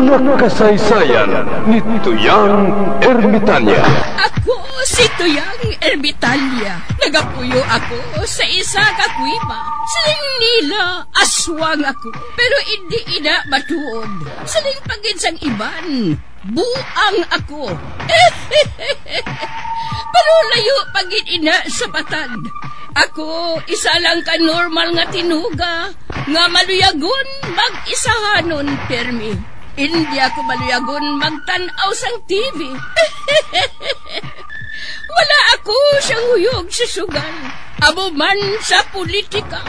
Mga kasaysayan ni Tuyang Ermitanya. Ako si Tuyang Ermitanya. Nagapuyo ako sa isa ka kuiba. Siling nila, aswang ako. Pero hindi ina matuod. Siling pagin sang iban, buang ako. Pero layo pagin ina sa batad. Ako, isa lang ka normal nga tinuga, nga maluyagon mag-isahanon, permi. Hindi ako maluyagon magtanaw sang TV. Wala ako siyang huyog sa sugal, abo man sa politika.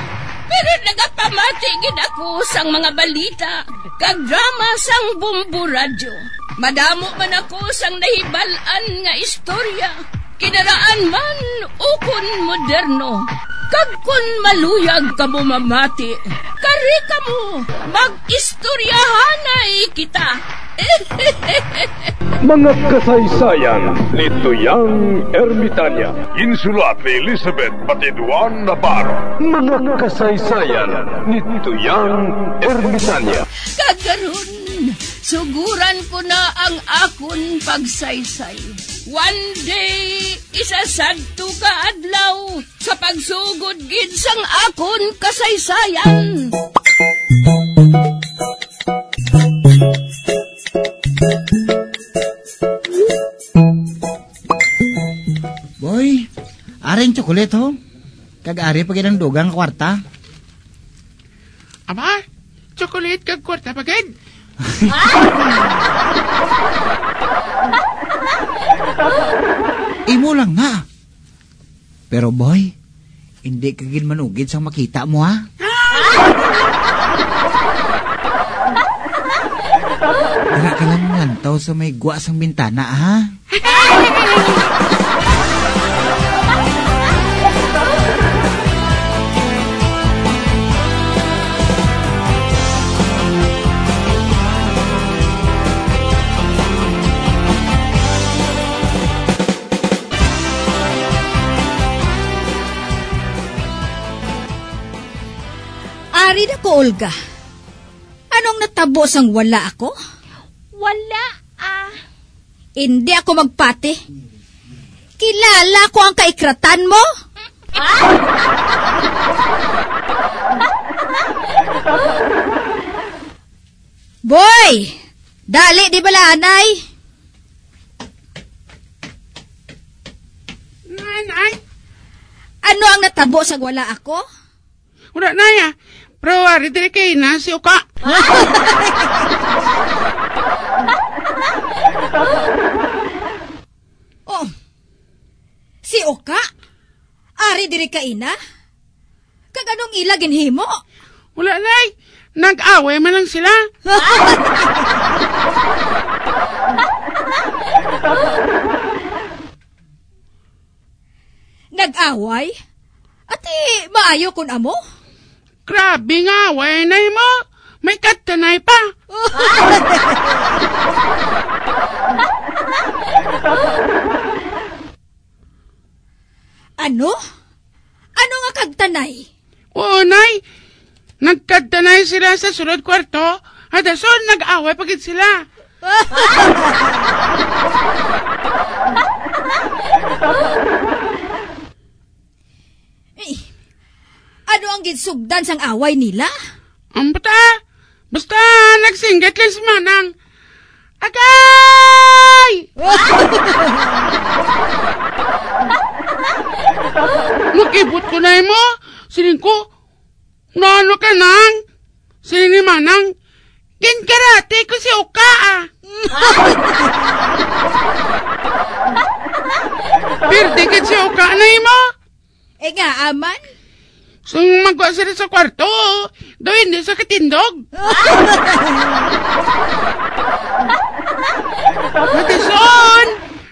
Pero nagapamati gid ako sang mga balita, kag drama sang Bumbu Radyo. Madamo man ako sang nahibalan nga istorya, kinaraan man ukon moderno. Kag kun maluyag ka mo mamati, kari ka mo, mag-istoryahanay kita. Mga kasaysayan ni Tuyang Ermitanya. Insulat ni Elizabeth Batiduan Navarro. Mga kasaysayan ni Tuyang Ermitanya. Kagaron, suguran ko na ang akon pagsaysay. One day, isasadto ka adlaw sa pagsugod gid sang akon kasaysayan. Boy, aring tsokolate ho. Kag-ari pagin ang dugang kwarta. Aba, tsokolate kag kwarta pagin. Imo lang nga. Pero boy, hindi kagin manugid sang makita mo ha. Dara ka lang lantaw sa may gwa sang bintana ha. Ari na ko, Olga. Anong natabo sang wala ako? Wala, Hindi ako magpati. Kilala ko ang kaikratan mo? Boy! Dali, di bala, anay? Nanay? Ano ang natabo sang wala ako? Wala na ya. Pero ari dire kay na si Uka. Oh, si Oka? Ari diri ka ina? Kag anong ilagin himo? Wala nay. Nag-away man lang sila. Nag-away? Ati, maayo kun amo? Grabe nga, away nay mo. May katanay pa. Ano? Ano nga kagtanay? Oo, nay. Nagkatanay sila sa sulod kwarto. At ason, nag-away pagit sila. Ano ang ginsugdan sang away nila? Ang basta nagsinggat lang si Manang. Agay! Nakibot ko na mo. Siling ko, naano ka nang? Siling ni Manang, ginkarate ko si Uka Pirtikit si Uka na mo. Nga, aman? So, magwa sila sa kwarto. Daw hindi sa katindog. Matison!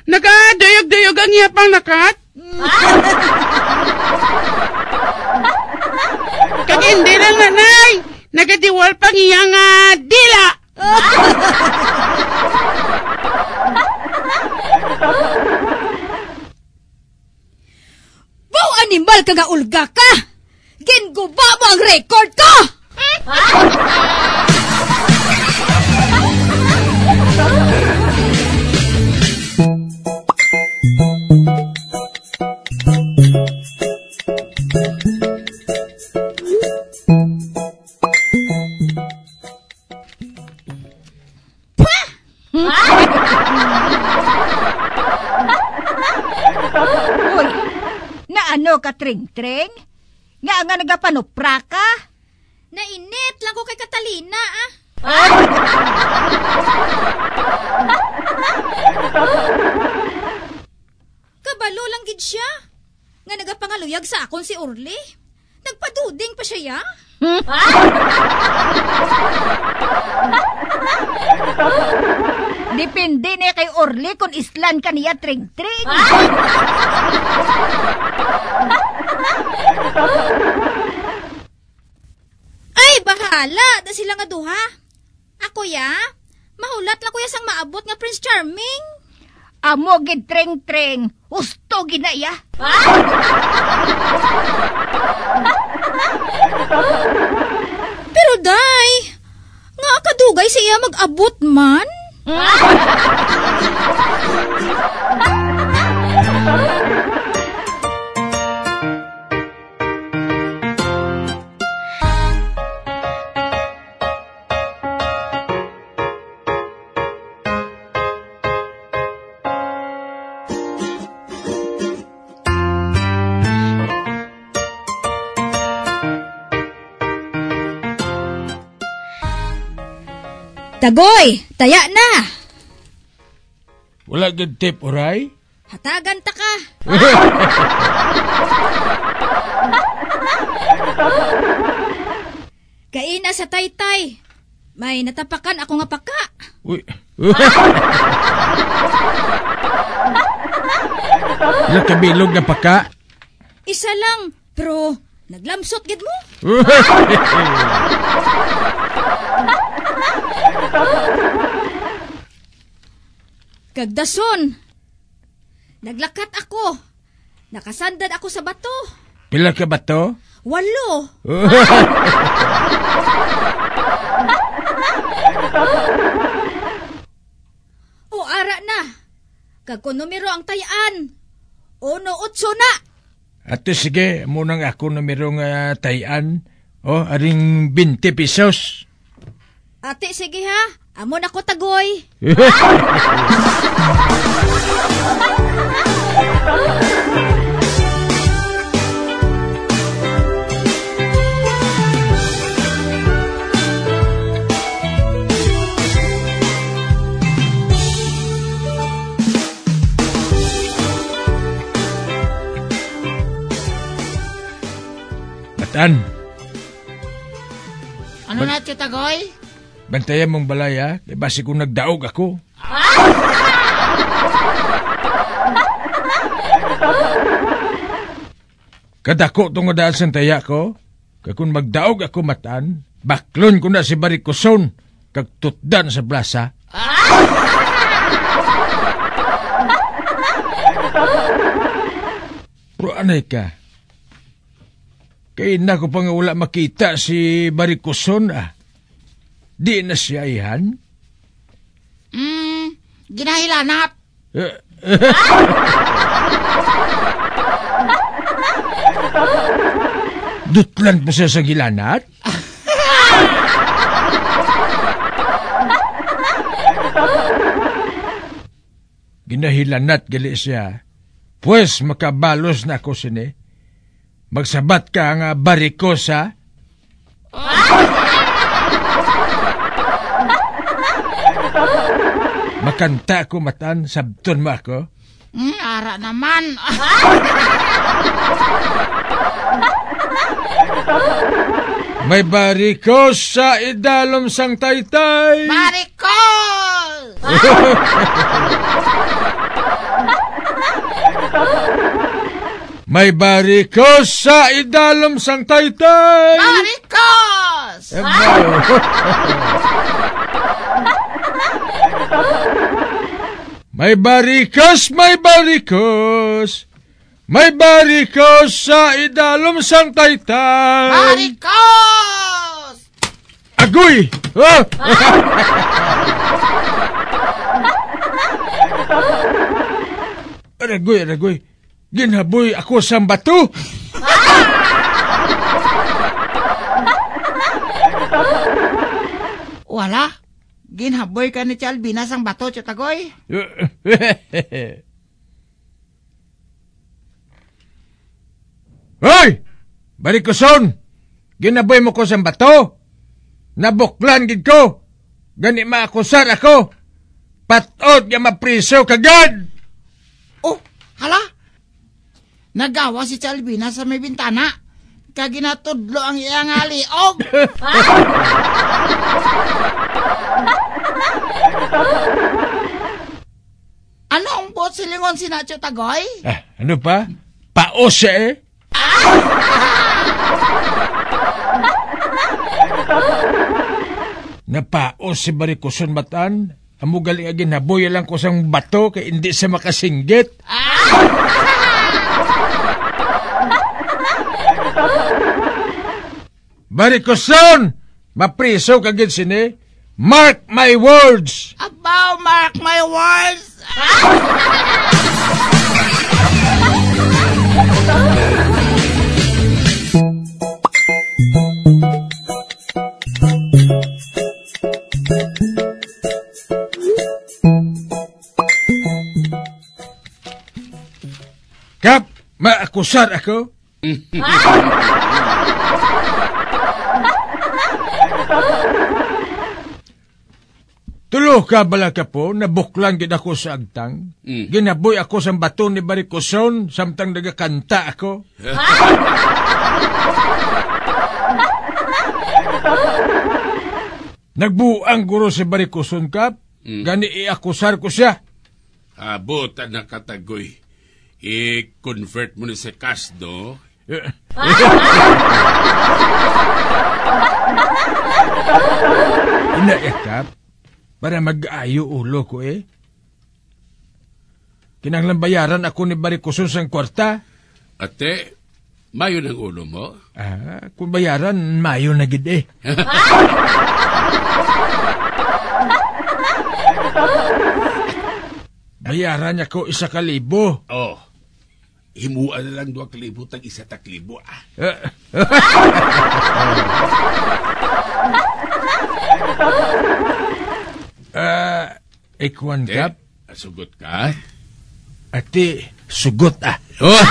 Nagdayog-dayog ang iyapang nakat. Kag hindi lang nanay. Nagadiwal pang iyang dila. Bau animal ka nga, Olga ka! Ginguba mo ang record ko! Ano ka, Tring-Tring? Nga nagapanupra ka? Nainit lang ko kay Catalina, ah. Kabalo lang gid siya. Nga nagapangaluyag sa akon si Orly. Nagpaduding pa siya, ya? Depende na kay Orly kung islan ka niya, Tring-Tring. Ay, bahala. Da sila nga duha. Ako, ya? Mahulat lang ko ya sang maabot nga Prince Charming. Amo gid, Tring-Tring. Husto gid na ya. Pero day, nga kadugay siya mag-abot man. Tagoy, taya na. Wala gid tip, oray? Hatagan ta ka. Kaina sa taytay. May natapakan ako nga paka. Uy. Nakabilog na paka? Isa lang, pero naglamsot gid mo. Kagdason, naglakat ako. Nakasandad ako sa bato. Pila ka bato? 8. O ara na. Kag kung numero ang tayaan. 1-8 na. Ato sige, munang ako numero nga tayan. O, aring 20 pesos. Ate, sige ha. Amo na ko tagoy. Batan, Ano na, Titagoy? bantayan mong balay ha. Basi kung nagdaog ako. Kadako itong daan sa taya ko. Kaya kung magdaog ako matan, baklon ko na si Barikoson. Kagtutdan sa plaza. Pero anay ka? Kaya na ko pa nga wala makita si Barikoson ah. Di na siya ihan? Ginahilanap. Dutlan po siya sa gilanat? Ginahilanat gali siya. Pues makabalos na ako sini. Magsabat ka nga barikosa. Makanta ko matan, sabton mo ako. Ara naman. May barikos sa idalom sang taytay. Barikol! May barikos sa idalom sang taytay. Barikos! May barikos, may barikos. May barikos sa idalom sang taytay. Barikos! Agoy! Ah! Aragoy, aragoy. Ginhaboy ako sa bato. Wala. Ginhaboy ka ni Chalbina sang bato, Titagoy. Hoy! Barikuson! Ginaboy mo ko sa bato? Nabuklan gid ko! Gani maakusar ako! Patod nga mapriso kagad! Oh, hala? Nagawa si Chalvina sa may bintana. Kaginatudlo ang iyang aliog. Ano ang bot silingon si Nacho Tagoy? Ano pa? Paos siya eh. Napaos si Barikuson Batan. Amo galing agin naboy lang ko sang bato kay hindi sa makasinggit. Barikuson! Mapriso kagid sini. Mark my words! Abaw, mark my words! Kap, maakusar ako? Tulo ka bala ka po, nabuklan gid ako sa agtang. Ginaboy ako sa bato ni Barikuson, samtang nagakanta ako. Nagbuang guro si Barikuson, Kap. Gani iakusar ko siya. Abot na katagoy. I-convert mo na sa cash, no? Inayakap para mag-ayo ulo ko eh. Kinanglang bayaran ako ni Barikuson sang kwarta. Ate, mayo ng ulo mo? Kung bayaran, mayo na gid eh. Bayaran niya ko 1,000. Oh, himuan na lang 2,000 tag 1,000. Ikwan Kap. Sugot ka? Ati, sugot Oh.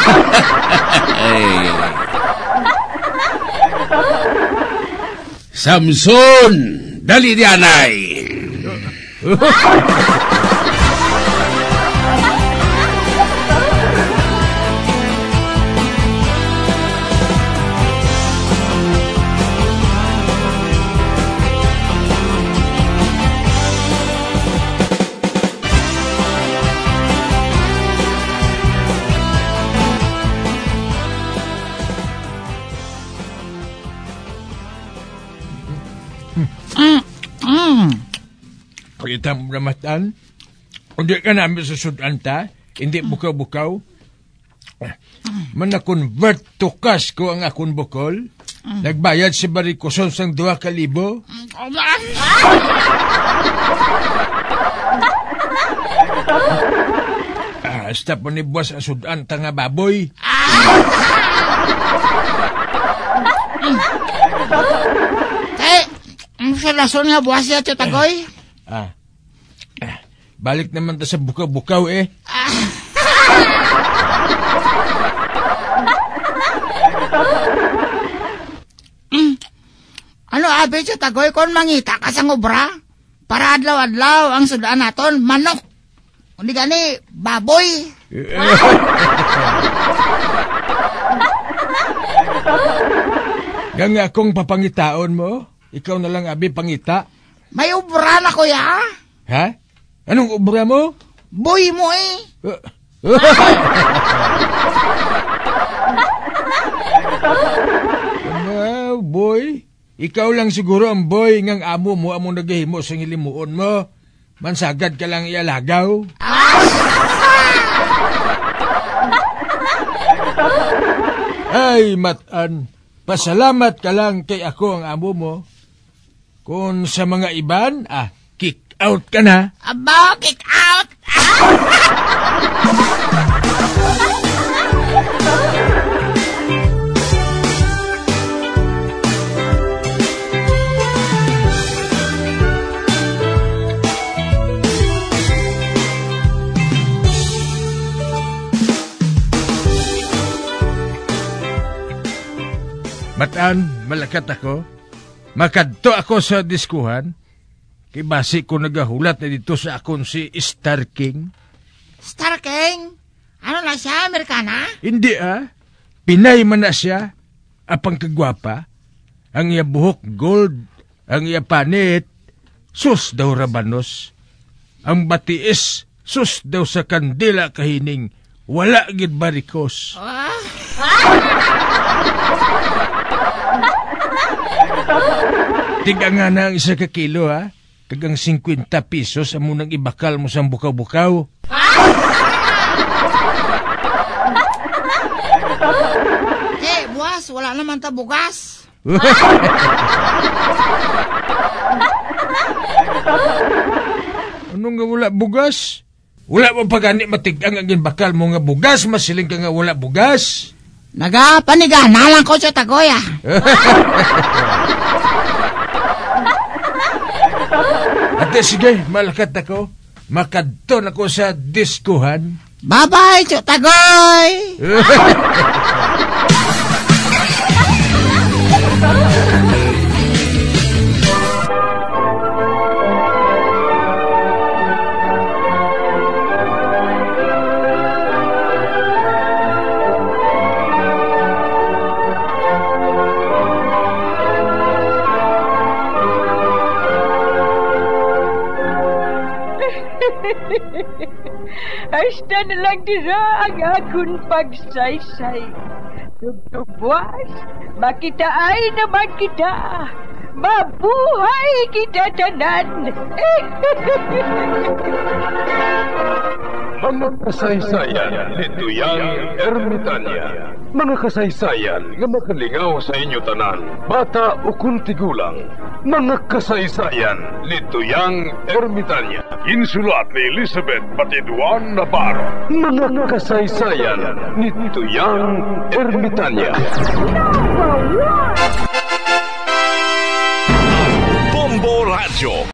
Samson, dali dianay. Pakita mo ramatan. Hindi ka namin susudan ta. Hindi bukaw-bukaw. Mana-convert to cash ko ang akong bukol. Nagbayad si Barikuson sang 2,000. Hasta po ni Boss ang sudan ta nga baboy. Ang salason nga buwas siya, Tagoy. Balik naman ta sa bukaw-bukaw eh. Ano abi siya, Tagoy, kung mangita ka sa ngobra? Para adlaw-adlaw ang sudaan naton, manok. Hindi gani, baboy. Nga akong papangitaon mo? Ikaw na lang, abi, pangita. May ubra na, kuya. Ha? Anong ubra mo? Boy mo eh. Boy? Ikaw lang siguro ang boy ngang amo mo among nagahimo sa ngilimuon mo. Mansagad ka lang ialagaw. Ay, Matan. Pasalamat ka lang kay ako ang amo mo. Kung sa mga iban, kick out ka na. Aba, kick out! Batan, malakat ako. Makadto ako sa diskuhan. Kay basi ko nagahulat na dito sa akon si Star King. Star King? Ano na siya, Amerikana? Hindi Pinay man na siya. Apang kagwapa. Ang iya buhok gold. Ang iya panit. Sus daw rabanos. Ang batiis. Sus daw sa kandila kahining. Wala gid barikos. Tiga nga na ang isa ka kilo Kagang 50 pesos amo nang ibakal mo sa bukaw-bukaw. Buwas, wala naman ta bugas. Ano nga wala bugas? Wala mo pagani matigang ang bakal mo nga bugas, masiling ka nga wala bugas. Nagapanigana lang ko sa tagoy Ate, sige, malakat ako. Makadto na ko sa diskuhan. Bye-bye, Chok Tagoy! Hasta na lang dira ang akong pagsaysay. Tugtugwas, makitaay naman kita. Mabuhay kita tanan. Mga kasaysayan ni Tuyang Ermitanya. Mga kasaysayan nga makalingaw sa inyo tanan, bata o kuntigulang. Mga kasaysayan ni Tuyang Ermitanya. Insulat ni Elizabeth Batiduan Navarro. Mga kasaysayan ni Tuyang Ermitanya. Bombo Radio.